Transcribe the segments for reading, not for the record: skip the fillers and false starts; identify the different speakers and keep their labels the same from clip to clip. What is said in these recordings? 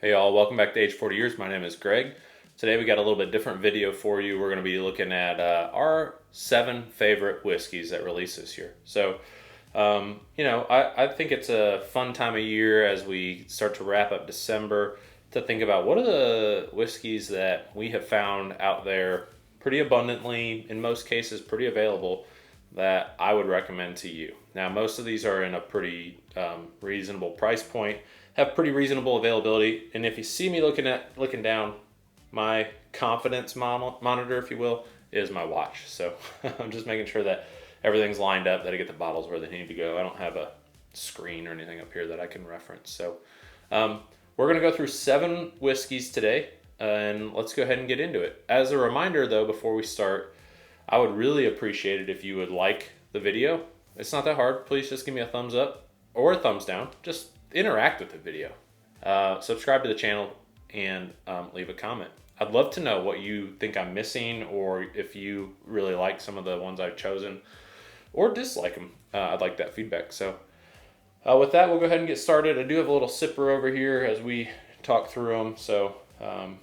Speaker 1: Hey y'all, welcome back to Age 40 Years. My name is Greg. Today we got a little bit different video for you. We're going to be looking at our 7 favorite whiskeys that release this year. So, I think it's a fun time of year as we start to wrap up December to think about what are the whiskeys that we have found out there pretty abundantly, in most cases pretty available, that I would recommend to you. Now, most of these are in a pretty reasonable price point, have pretty reasonable availability, and if you see me looking down, my confidence monitor, if you will, is my watch. So I'm just making sure that everything's lined up, that I get the bottles where they need to go. I don't have a screen or anything up here that I can reference. So we're going to go through 7 whiskeys today, and let's go ahead and get into it. As a reminder, though, before we start, I would really appreciate it if you would like the video. It's not that hard. Please just give me a thumbs up or a thumbs down. Just interact with the video. Subscribe to the channel and leave a comment. I'd love to know what you think I'm missing, or if you really like some of the ones I've chosen or dislike them. I'd like that feedback. So with that, we'll go ahead and get started. I do have a little sipper over here as we talk through them. So having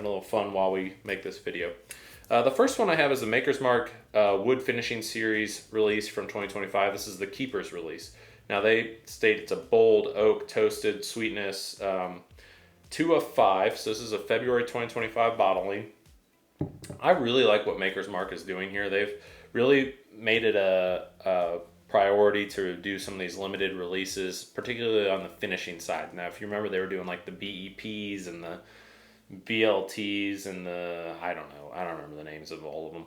Speaker 1: a little fun while we make this video. The first one I have is the Maker's Mark Wood Finishing Series release from 2025. This is the Keeper's release. Now they state it's a bold oak toasted sweetness, 2 of 5. So this is a February 2025 bottling. I really like what Maker's Mark is doing here. They've really made it a priority to do some of these limited releases, particularly on the finishing side. Now, if you remember, they were doing like the BEPs and the BLTs and I don't remember the names of all of them.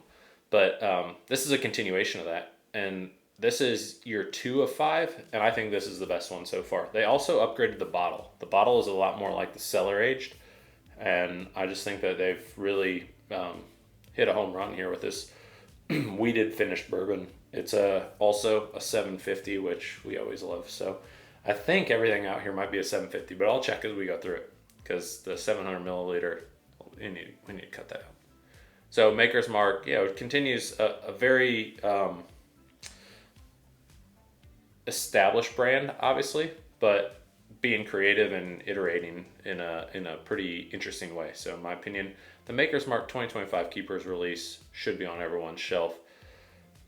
Speaker 1: But this is a continuation of that. And this is year 2 of 5, and I think this is the best one so far. They also upgraded the bottle. The bottle is a lot more like the cellar aged, and I just think that they've really hit a home run here with this wheated finished bourbon. It's also a 750, which we always love. So I think everything out here might be a 750, but I'll check as we go through it, because the 700 milliliter, we need to cut that out. So Maker's Mark, it continues a very established brand, obviously, but being creative and iterating in a pretty interesting way. So in my opinion, the Maker's Mark 2025 Keeper's release should be on everyone's shelf.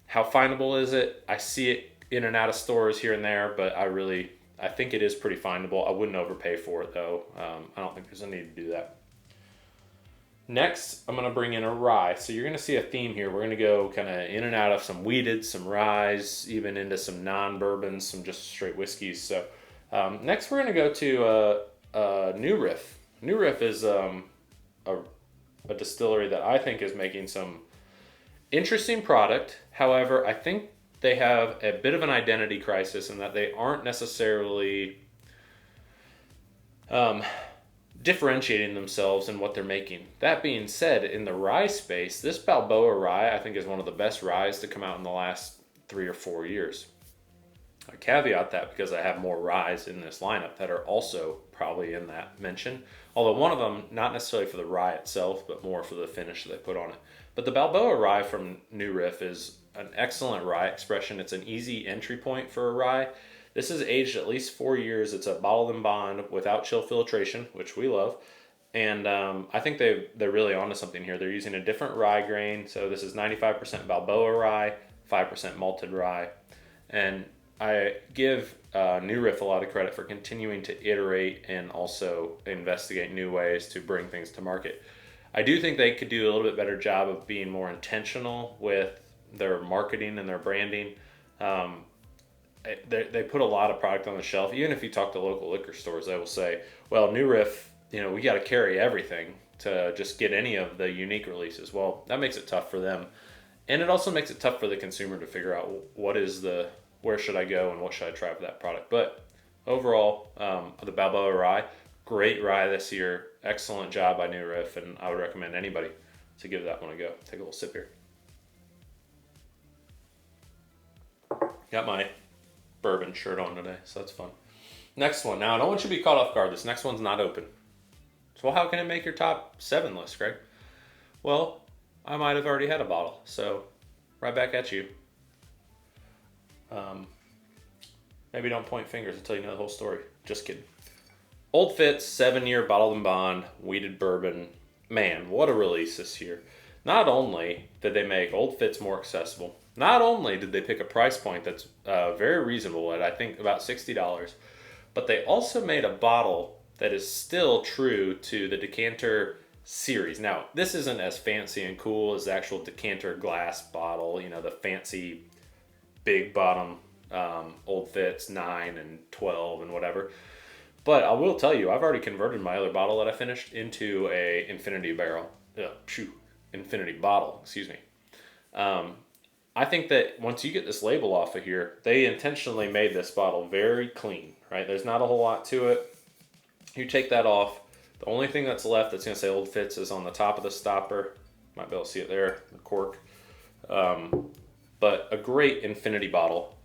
Speaker 1: How findable is it? I see it in and out of stores here and there, but I think it is pretty findable. I wouldn't overpay for it, though. I don't think there's a need to do that. Next, I'm going to bring in a rye. So you're going to see a theme here. We're going to go kind of in and out of some wheated, some ryes, even into some non-bourbons, some just straight whiskeys. So next, we're going to go to New Riff. New Riff is a distillery that I think is making some interesting product. However, I think they have a bit of an identity crisis in that they aren't necessarily differentiating themselves in what they're making. That being said, in the rye space, this Balboa rye I think is one of the best ryes to come out in the last 3 or 4 years. I caveat that because I have more ryes in this lineup that are also probably in that mention. Although one of them, not necessarily for the rye itself, but more for the finish that they put on it. But the Balboa rye from New Riff is an excellent rye expression. It's an easy entry point for a rye. This is aged at least 4 years. It's a bottled in bond without chill filtration, which we love. And I think they're really onto something here. They're using a different rye grain. So this is 95% Balboa rye, 5% malted rye. And I give New Riff a lot of credit for continuing to iterate and also investigate new ways to bring things to market. I do think they could do a little bit better job of being more intentional with their marketing and their branding. They put a lot of product on the shelf. Even if you talk to local liquor stores, they will say, well, New Riff, we got to carry everything to just get any of the unique releases. Well, that makes it tough for them. And it also makes it tough for the consumer to figure out where should I go and what should I try for that product. But overall, the Balboa rye, great rye this year. Excellent job by New Riff, and I would recommend anybody to give that one a go. Take a little sip here. Got my bourbon shirt on today, so that's fun. Next one. Now, I don't want you to be caught off guard. This next one's not open. So how can it make your top 7 list, Greg? Well, I might have already had a bottle, so right back at you. Maybe don't point fingers until you know the whole story. Just kidding. Old Fitz 7-year bottled and bond weeded bourbon. Man, what a release this year. Not only did they make Old Fitz more accessible, not only did they pick a price point that's very reasonable at I think about $60, but they also made a bottle that is still true to the decanter series. Now, this isn't as fancy and cool as the actual decanter glass bottle, you know, the fancy big bottom Old Fitz 9 and 12 and whatever. But I will tell you, I've already converted my other bottle that I finished into a infinity bottle, excuse me. I think that once you get this label off of here, they intentionally made this bottle very clean, right? There's not a whole lot to it. You take that off. The only thing that's left that's going to say Old Fitz is on the top of the stopper. Might be able to see it there, the cork. But a great infinity bottle.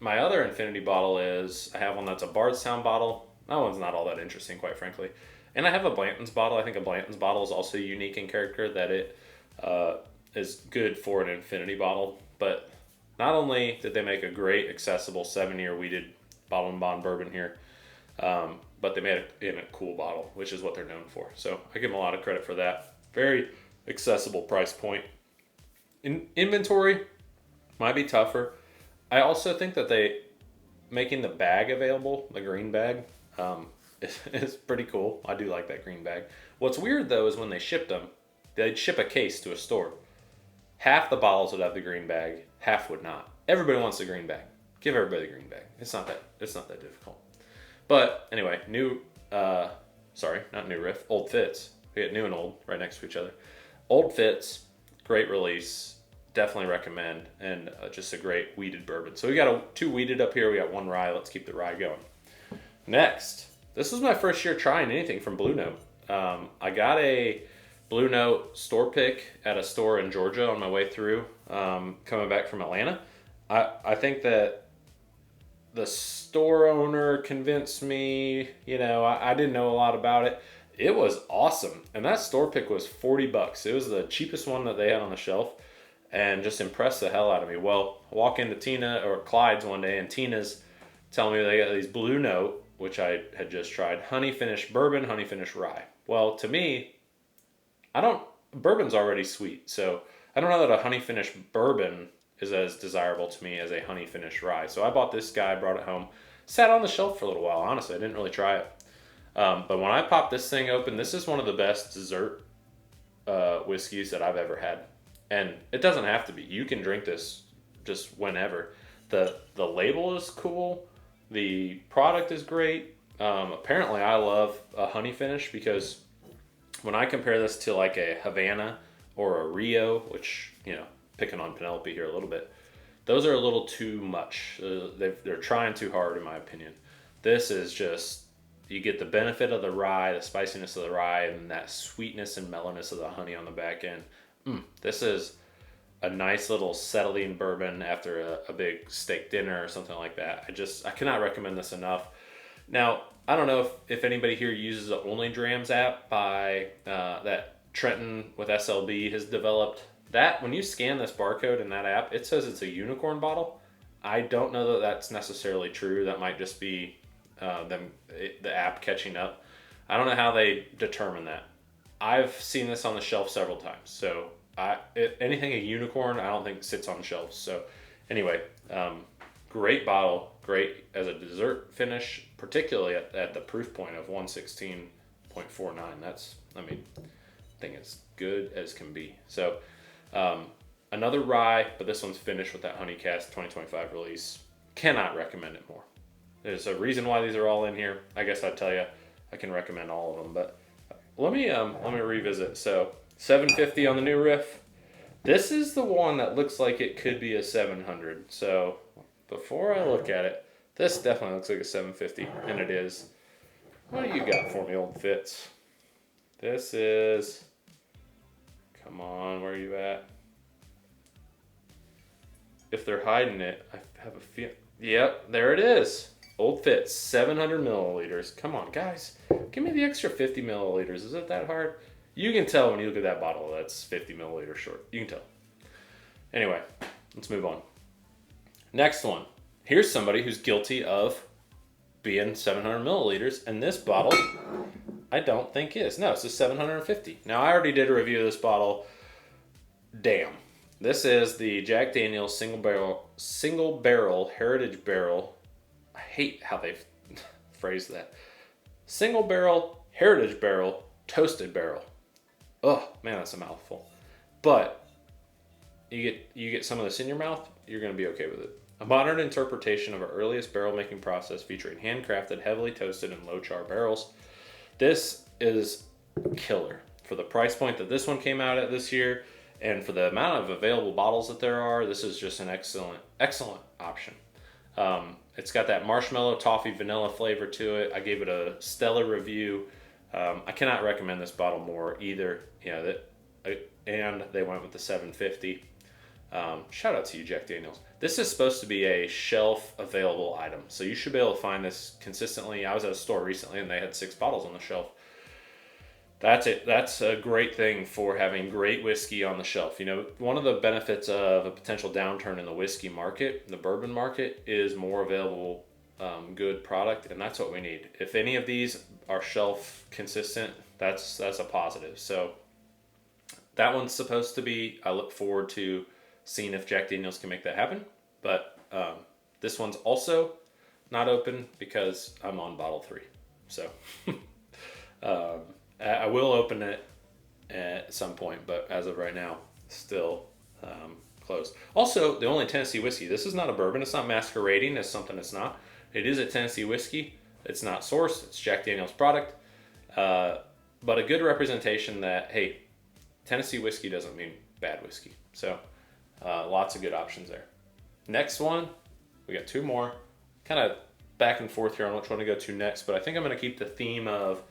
Speaker 1: My other infinity bottle I have one that's a Bardstown bottle. That one's not all that interesting, quite frankly. And I have a Blanton's bottle. I think a Blanton's bottle is also unique in character, that it is good for an infinity bottle. But not only did they make a great, accessible 7-year weeded bottle and bond bourbon here, but they made it in a cool bottle, which is what they're known for. So I give them a lot of credit for that. Very accessible price point. In inventory might be tougher. I also think that making the bag available, the green bag, is pretty cool. I do like that green bag. What's weird though is when they shipped them, they'd ship a case to a store. Half the bottles would have the green bag, half would not. Everybody wants the green bag. Give everybody the green bag. It's not that difficult. But anyway, not new Riff, Old Fitz. We get new and old right next to each other. Old Fitz, great release. Definitely recommend, and just a great weeded bourbon. So we got 2 weeded up here. We got 1 rye. Let's keep the rye going. Next, this was my first year trying anything from Blue Note. I got a Blue Note store pick at a store in Georgia on my way through, coming back from Atlanta. I think that the store owner convinced me, I didn't know a lot about it. It was awesome. And that store pick was $40. It was the cheapest one that they had on the shelf, and just impressed the hell out of me. Well, I walk into Tina or Clyde's one day, and Tina's telling me they got these Blue Note, which I had just tried, honey finished bourbon, honey finished rye. Well, to me, bourbon's already sweet, so I don't know that a honey finished bourbon is as desirable to me as a honey finished rye. So I bought this guy, brought it home, sat on the shelf for a little while. Honestly, I didn't really try it. But when I popped this thing open, this is one of the best dessert whiskeys that I've ever had. And it doesn't have to be. You can drink this just whenever. The label is cool. The product is great. Apparently, I love a honey finish, because when I compare this to like a Havana or a Rio, which, picking on Penelope here a little bit, those are a little too much. They're trying too hard, in my opinion. This is just, you get the benefit of the rye, the spiciness of the rye, and that sweetness and mellowness of the honey on the back end. This is a nice little settling bourbon after a big steak dinner or something like that. I cannot recommend this enough. Now, I don't know if anybody here uses the Only Drams app that Trenton with SLB has developed. That, when you scan this barcode in that app, it says it's a unicorn bottle. I don't know that that's necessarily true. That might just be the app catching up. I don't know how they determine that. I've seen this on the shelf several times. So anything a unicorn, I don't think sits on shelves. So anyway, great bottle, great as a dessert finish, particularly at the proof point of 116.49. I think it's good as can be. So another rye, but this one's finished with that Honey Cask 2025 release. Cannot recommend it more. There's a reason why these are all in here. I guess I'd tell you I can recommend all of them, but let me revisit. So $750 on the new Riff. This is the one that looks like it could be a 700. So before I look at it, this definitely looks like a 750, and it is. What do you got for me, Old Fitz? This is, come on, where are you at? If they're hiding it, I have a feel. Yep, there it is. Old Fitz, 700 milliliters. Come on, guys. Give me the extra 50 milliliters. Is it that hard? You can tell when you look at that bottle that's 50 milliliters short. You can tell. Anyway, let's move on. Next one. Here's somebody who's guilty of being 700 milliliters, and this bottle I don't think is. No, it's a 750. Now, I already did a review of this bottle. Damn. This is the Jack Daniel's single barrel heritage barrel. I hate how they phrase that. Single barrel heritage barrel toasted barrel. Oh man, that's a mouthful. But you get some of this in your mouth, you're gonna be okay with it. A modern interpretation of our earliest barrel making process featuring handcrafted, heavily toasted, and low char barrels. This is killer for the price point that this one came out at this year, and for the amount of available bottles that there are. This is just an excellent option. It's got that marshmallow, toffee, vanilla flavor to it. I gave it a stellar review. I cannot recommend this bottle more either. And they went with the 750. Shout out to you, Jack Daniels. This is supposed to be a shelf available item, so you should be able to find this consistently. I was at a store recently and they had 6 bottles on the shelf. That's it. That's a great thing for having great whiskey on the shelf. One of the benefits of a potential downturn in the whiskey market, the bourbon market, is more available good product, and that's what we need. If any of these are shelf consistent, that's a positive. So that one's supposed to be. I look forward to seeing if Jack Daniels can make that happen. But this one's also not open because I'm on bottle 3. So I will open it at some point, but as of right now, still closed. Also, the only Tennessee whiskey. This is not a bourbon. It's not masquerading as something it's not. It is a Tennessee whiskey. It's not sourced. It's Jack Daniel's product. But a good representation that, hey, Tennessee whiskey doesn't mean bad whiskey. So lots of good options there. Next one, we got 2 more. Kind of back and forth here on which one to go to next, but I think I'm going to keep the theme of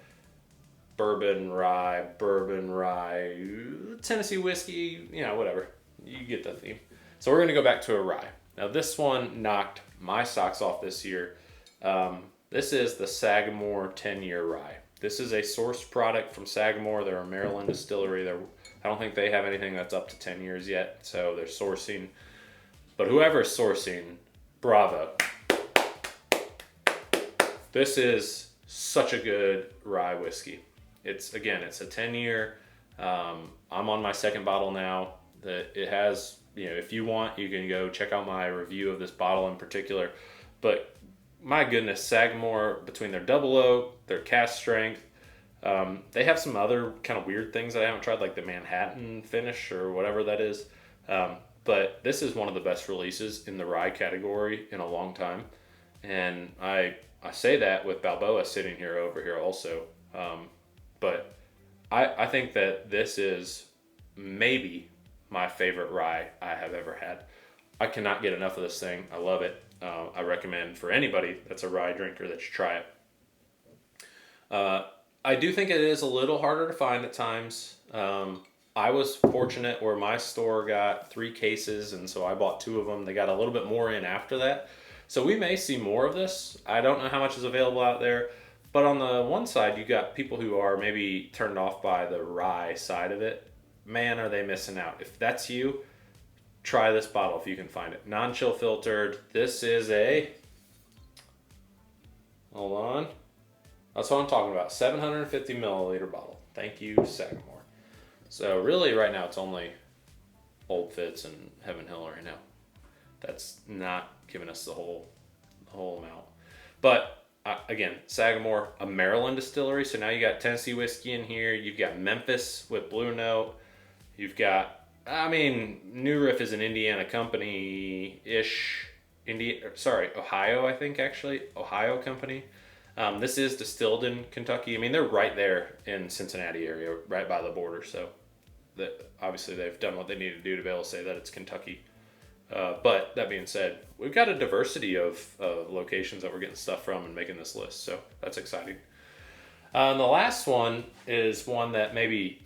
Speaker 1: bourbon, rye, Tennessee whiskey, whatever. You get the theme. So we're going to go back to a rye. Now this one knocked my socks off this year. This is the Sagamore 10-year rye. This is a sourced product from Sagamore. They're a Maryland distillery. I don't think they have anything that's up to 10 years yet, so they're sourcing. But whoever's sourcing, bravo. This is such a good rye whiskey. It's a 10-year. I'm on my 2nd bottle now. It has, if you want, you can go check out my review of this bottle in particular. But my goodness, Sagamore, between their double oak, their cask strength, they have some other kind of weird things that I haven't tried, like the Manhattan finish or whatever that is. But this is one of the best releases in the rye category in a long time. And I say that with Balboa sitting over here also. But I think that this is maybe my favorite rye I have ever had. I cannot get enough of this thing. I love it. I recommend for anybody that's a rye drinker that you try it. I do think it is a little harder to find at times. I was fortunate where my store got 3 cases, and so I bought 2 of them. They got a little bit more in after that. So we may see more of this. I don't know how much is available out there. But on the one side, you got people who are maybe turned off by the rye side of it. Man, are they missing out. If that's you, try this bottle if you can find it. Non-chill filtered. This is hold on. That's what I'm talking about. 750 milliliter bottle. Thank you, Sagamore. So really right now it's only Old Fitz and Heaven Hill right now. That's not giving us the whole amount. But again, Sagamore, a Maryland distillery. So now you got Tennessee whiskey in here. You've got Memphis with Blue Note. You've got, New Riff is an Indiana company-ish. Ohio, I think, actually. Ohio company. This is distilled in Kentucky. They're right there in Cincinnati area, right by the border. So obviously they've done what they need to do to be able to say that it's Kentucky. But that being said, we've got a diversity of locations that we're getting stuff from and making this list. So that's exciting. And the last one is one that maybe,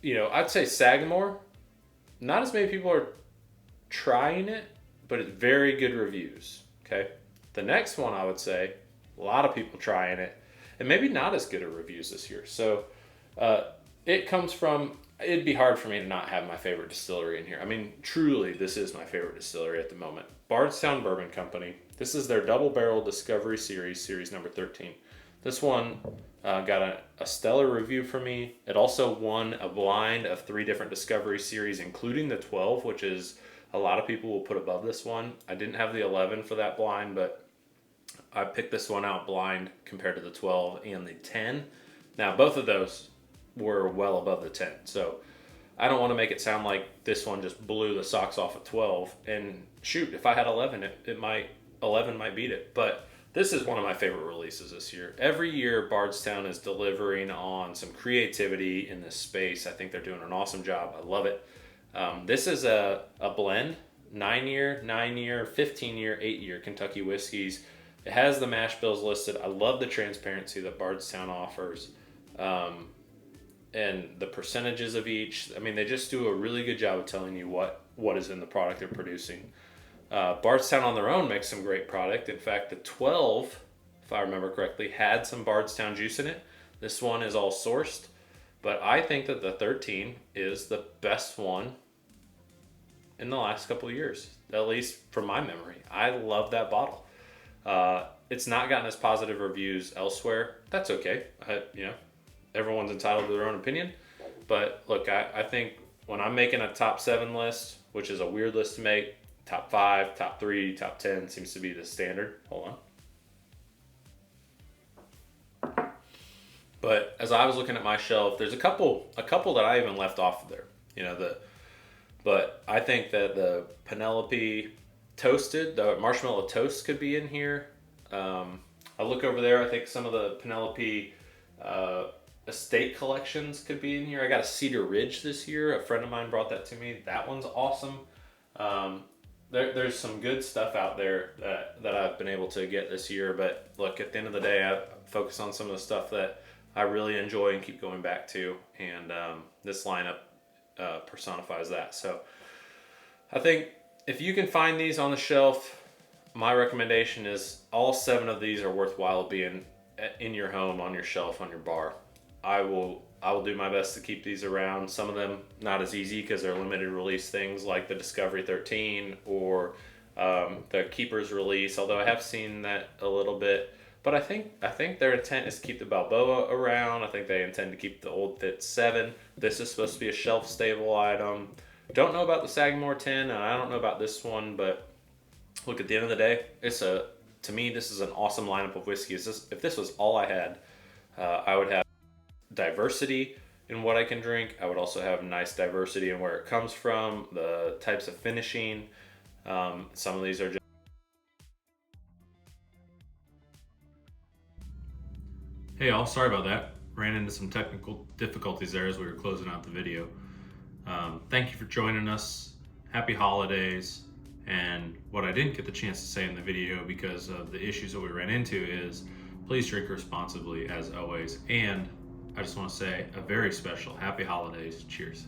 Speaker 1: I'd say Sagamore. Not as many people are trying it, but it's very good reviews. Okay. The next one I would say, a lot of people trying it, and maybe not as good at reviews this year. So it'd be hard for me to not have my favorite distillery in here. Truly, this is my favorite distillery at the moment. Bardstown Bourbon Company. This is their Double Barrel Discovery Series, series number 13. This one got a stellar review for me. It also won a blind of 3 different Discovery Series, including the 12, which is a lot of people will put above this one. I didn't have the 11 for that blind, but I picked this one out blind compared to the 12 and the 10. Now, both of those were well above the 10. So I don't want to make it sound like this one just blew the socks off at 12. And shoot, if I had 11, 11 might beat it. But this is one of my favorite releases this year. Every year, Bardstown is delivering on some creativity in this space. I think they're doing an awesome job. I love it. This is a blend, 9-year, 9-year, 15-year, 8-year Kentucky whiskeys. It has the mash bills listed. I love the transparency that Bardstown offers. And the percentages of each. I mean, they just do a really good job of telling you what is in the product they're producing. Bardstown on their own makes some great product. In fact, the 12, if I remember correctly, had some Bardstown juice in it. This one is all sourced. But I think that the 13 is the best one in the last couple of years, at least from my memory. I love that bottle. It's not gotten as positive reviews elsewhere. That's okay. Everyone's entitled to their own opinion. But look, I think when I'm making a top 7 list, which is a weird list to make, top 5, top 3, top 10 seems to be the standard. Hold on. But as I was looking at my shelf, there's a couple that I even left off of there. But I think that the Penelope toasted, the marshmallow toast could be in here. I look over there. I think some of the Penelope estate collections could be in here. I got a Cedar Ridge this year. A friend of mine brought that to me. That one's awesome. There's some good stuff out there that I've been able to get this year. But look, at the end of the day, I focus on some of the stuff that I really enjoy and keep going back to. And this lineup personifies that. So I think if you can find these on the shelf, my recommendation is all 7 of these are worthwhile being in your home, on your shelf, on your bar. I will do my best to keep these around. Some of them not as easy because they're limited release things like the Discovery 13 or the Keeper's release, although I have seen that a little bit. But I think their intent is to keep the Balboa around. I think they intend to keep the Old Fitz 7. This is supposed to be a shelf-stable item. Don't know about the Sagamore 10, and I don't know about this one, but look, at the end of the day, to me, this is an awesome lineup of whiskeys. If this was all I had, I would have diversity in what I can drink. I would also have nice diversity in where it comes from, the types of finishing. Some of these are just... Hey all, sorry about that. Ran into some technical difficulties there as we were closing out the video. Thank you for joining us. Happy holidays. And what I didn't get the chance to say in the video because of the issues that we ran into is please drink responsibly as always. And I just want to say a very special happy holidays. Cheers.